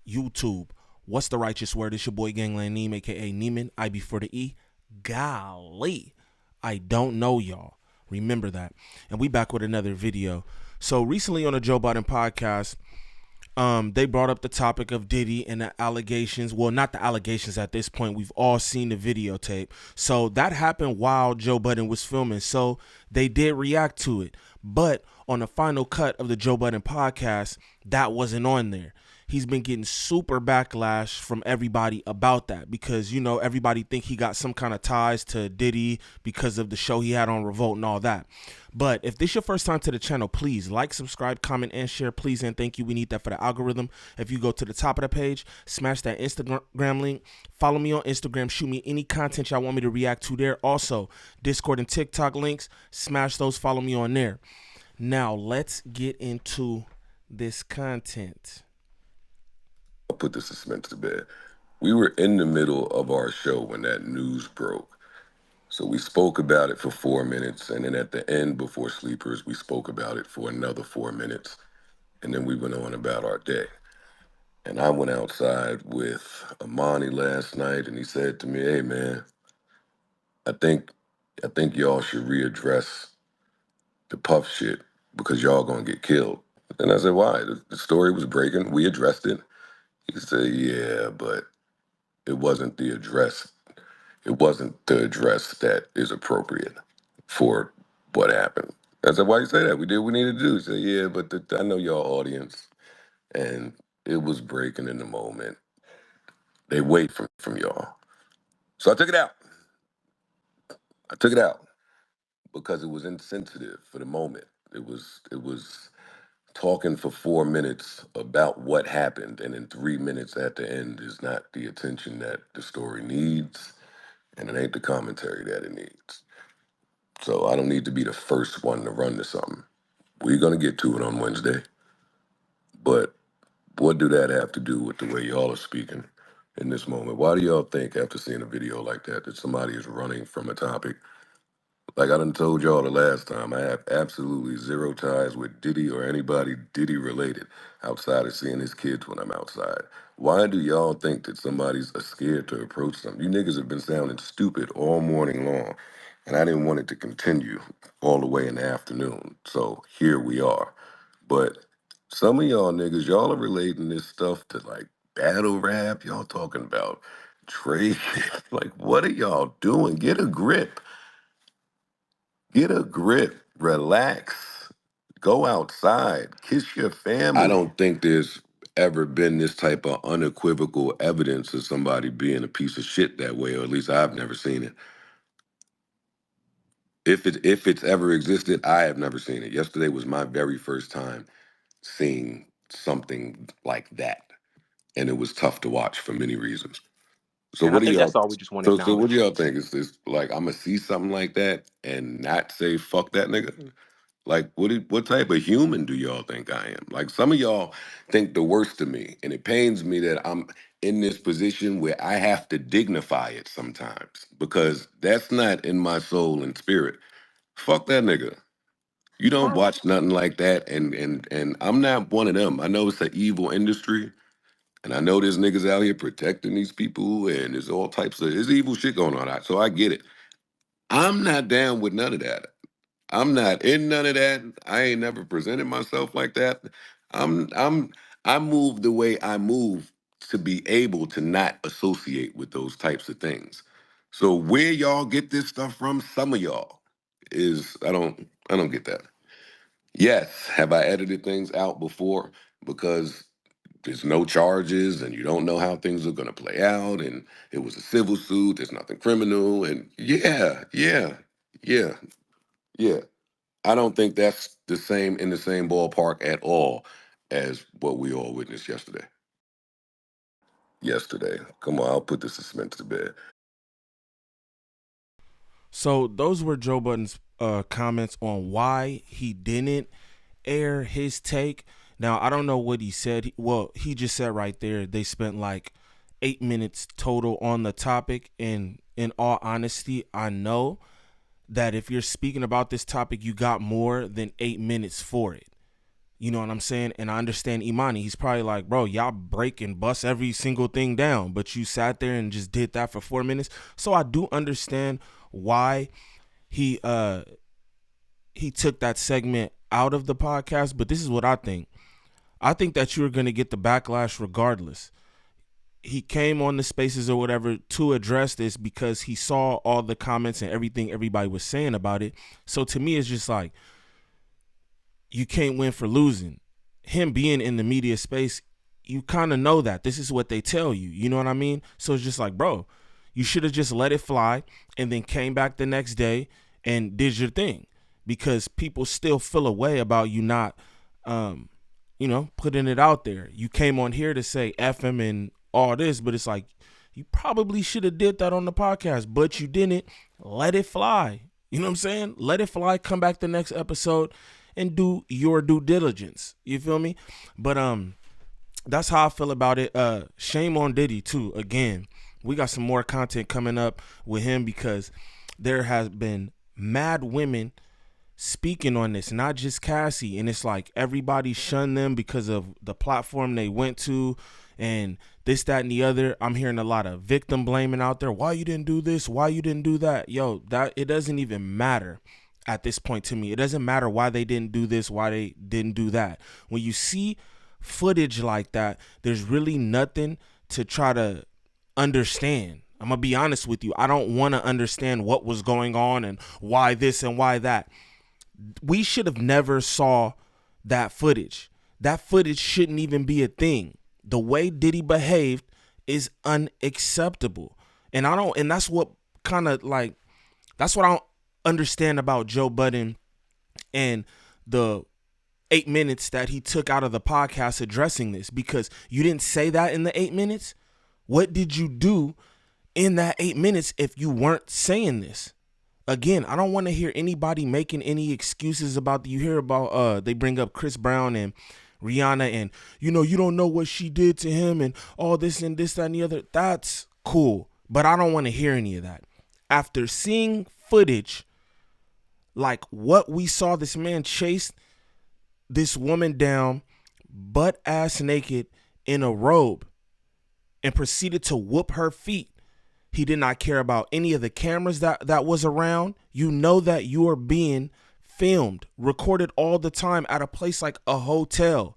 YouTube. What's the righteous word? It's your boy Gangland Neem, aka Neiman. I be for the E. Golly, I don't know y'all. Remember that. And we back with another video. So recently on the Joe Budden podcast, they brought up the topic of Diddy and the allegations. Well, not the allegations at this point. We've all seen the videotape. So that happened while Joe Budden was filming. So they did react to it. But on the final cut of the Joe Budden podcast, that wasn't on there. He's been getting super backlash from everybody about that because, you know, everybody think he got some kind of ties to Diddy because of the show he had on Revolt and all that. But if this is your first time to the channel, please like, subscribe, comment, and share. Please and thank you. We need that for the algorithm. If you go to the top of the page, smash that Instagram link. Follow me on Instagram. Shoot me any content y'all want me to react to there. Also, Discord and TikTok links. Smash those. Follow me on there. Now, let's get into this content. I'll put the suspense to bed. We were in the middle of our show when that news broke. So we spoke about it for 4 minutes, and then at the end, before sleepers, we spoke about it for another 4 minutes, and then we went on about our day. And I went outside with Amani last night, and he said to me, "Hey man, I think y'all should readdress the Puff shit because y'all gonna get killed." And I said, "Why? The story was breaking. We addressed it." He said, "Yeah, but it wasn't the address. It wasn't the address that is appropriate for what happened." I said, "Why you say that? We did what we needed to do." He said, "Yeah, but I know y'all audience, and it was breaking in the moment. They wait from y'all." So I took it out. I took it out because it was insensitive for the moment. It was talking for 4 minutes about what happened, and in 3 minutes at the end is not the attention that the story needs, and it ain't the commentary that it needs. So I don't need to be the first one to run to something. We're gonna get to it on Wednesday, but what do that have to do with the way y'all are speaking in this moment? Why do y'all think after seeing a video like that somebody is running from a topic? Like I done told y'all the last time, I have absolutely zero ties with Diddy or anybody Diddy related outside of seeing his kids when I'm outside. Why do y'all think that somebody's scared to approach them? You niggas have been sounding stupid all morning long, and I didn't want it to continue all the way in the afternoon. So here we are. But some of y'all niggas, y'all are relating this stuff to like battle rap. Y'all talking about trade. Like, what are y'all doing? Get a grip. Get a grip, relax, go outside, kiss your family. I don't think there's ever been this type of unequivocal evidence of somebody being a piece of shit that way, or at least I've never seen it. If it's ever existed, I have never seen it. Yesterday was my very first time seeing something like that, and it was tough to watch for many reasons. So And I what do think y'all? that's all we just want to So what acknowledge. do y'all think? Is this like I'm gonna see something like that and not say fuck that nigga? Like, what type of human do y'all think I am? Like, some of y'all think the worst of me, and it pains me that I'm in this position where I have to dignify it sometimes because that's not in my soul and spirit. Fuck that nigga. You don't watch nothing like that, and I'm not one of them. I know it's an evil industry, and I know there's niggas out here protecting these people, and there's evil shit going on. So I get it. I'm not down with none of that. I'm not in none of that. I ain't never presented myself like that. I'm I'm I move the way I move to be able to not associate with those types of things. So where y'all get this stuff from, some of y'all is I don't get that. Yes, have I edited things out before because there's no charges and you don't know how things are going to play out and it was a civil suit, there's nothing criminal and yeah. Yeah. I don't think that's the same in the same ballpark at all as what we all witnessed yesterday. Come on, I'll put the suspense to bed. So those were Joe Budden's comments on why he didn't air his take. Now, I don't know what he said. Well, he just said right there they spent like 8 minutes total on the topic. And in all honesty, I know that if you're speaking about this topic, you got more than 8 minutes for it. You know what I'm saying? And I understand Imani. He's probably like, bro, y'all break and bust every single thing down, but you sat there and just did that for 4 minutes. So I do understand why he took that segment out of the podcast. But this is what I think. I think that you're gonna get the backlash regardless. He came on the spaces or whatever to address this because he saw all the comments and everything everybody was saying about it. So to me, it's just like, you can't win for losing. Him being in the media space, you kind of know that. This is what they tell you. You know what I mean? So it's just like, bro, you should have just let it fly and then came back the next day and did your thing, because people still feel a way about you not, putting it out there. You came on here to say F him and all this, but it's like, you probably should have did that on the podcast, but you didn't. Let it fly. You know what I'm saying? Let it fly. Come back the next episode and do your due diligence. You feel me? But that's how I feel about it. Shame on Diddy too. Again, we got some more content coming up with him, because there has been mad women speaking on this, not just Cassie. And it's like everybody shunned them because of the platform they went to and this, that, and the other. I'm hearing a lot of victim blaming out there. Why you didn't do this? Why you didn't do that? Yo, that it doesn't even matter at this point to me. It doesn't matter why they didn't do this, why they didn't do that. When you see footage like that, there's really nothing to try to understand. I'm gonna be honest with you. I don't want to understand what was going on and why this and why that. We should have never saw that footage. That footage shouldn't even be a thing. The way Diddy behaved is unacceptable. And that's what that's what I don't understand about Joe Budden and the 8 minutes that he took out of the podcast addressing this, because you didn't say that in the 8 minutes. What did you do in that 8 minutes if you weren't saying this? Again, I don't want to hear anybody making any excuses about, you hear about, they bring up Chris Brown and Rihanna and, you don't know what she did to him and all this and this, that, and the other. That's cool. But I don't want to hear any of that. After seeing footage like what we saw, this man chase this woman down butt ass naked in a robe and proceeded to whoop her feet. He did not care about any of the cameras that was around. You know that you are being filmed, recorded all the time at a place like a hotel.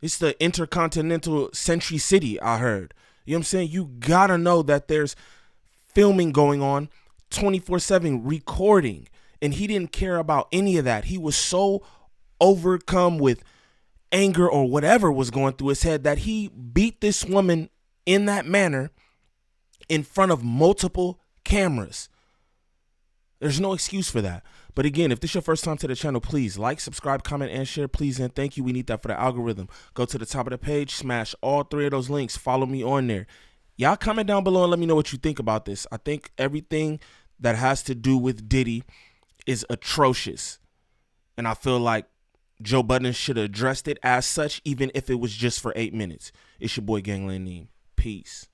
It's the Intercontinental Century City, I heard. You know what I'm saying? You gotta know that there's filming going on 24/7, recording. And he didn't care about any of that. He was so overcome with anger or whatever was going through his head that he beat this woman in that manner in front of multiple cameras. There's no excuse for that. But again, if this is your first time to the channel, please like, subscribe, comment, and share. Please and thank you. We need that for the algorithm. Go to the top of the page, smash all 3 of those links. Follow me on there. Y'all comment down below and let me know what you think about this. I think everything that has to do with Diddy is atrocious. And I feel like Joe Budden should have addressed it as such, even if it was just for 8 minutes. It's your boy Gangland Neem. Peace.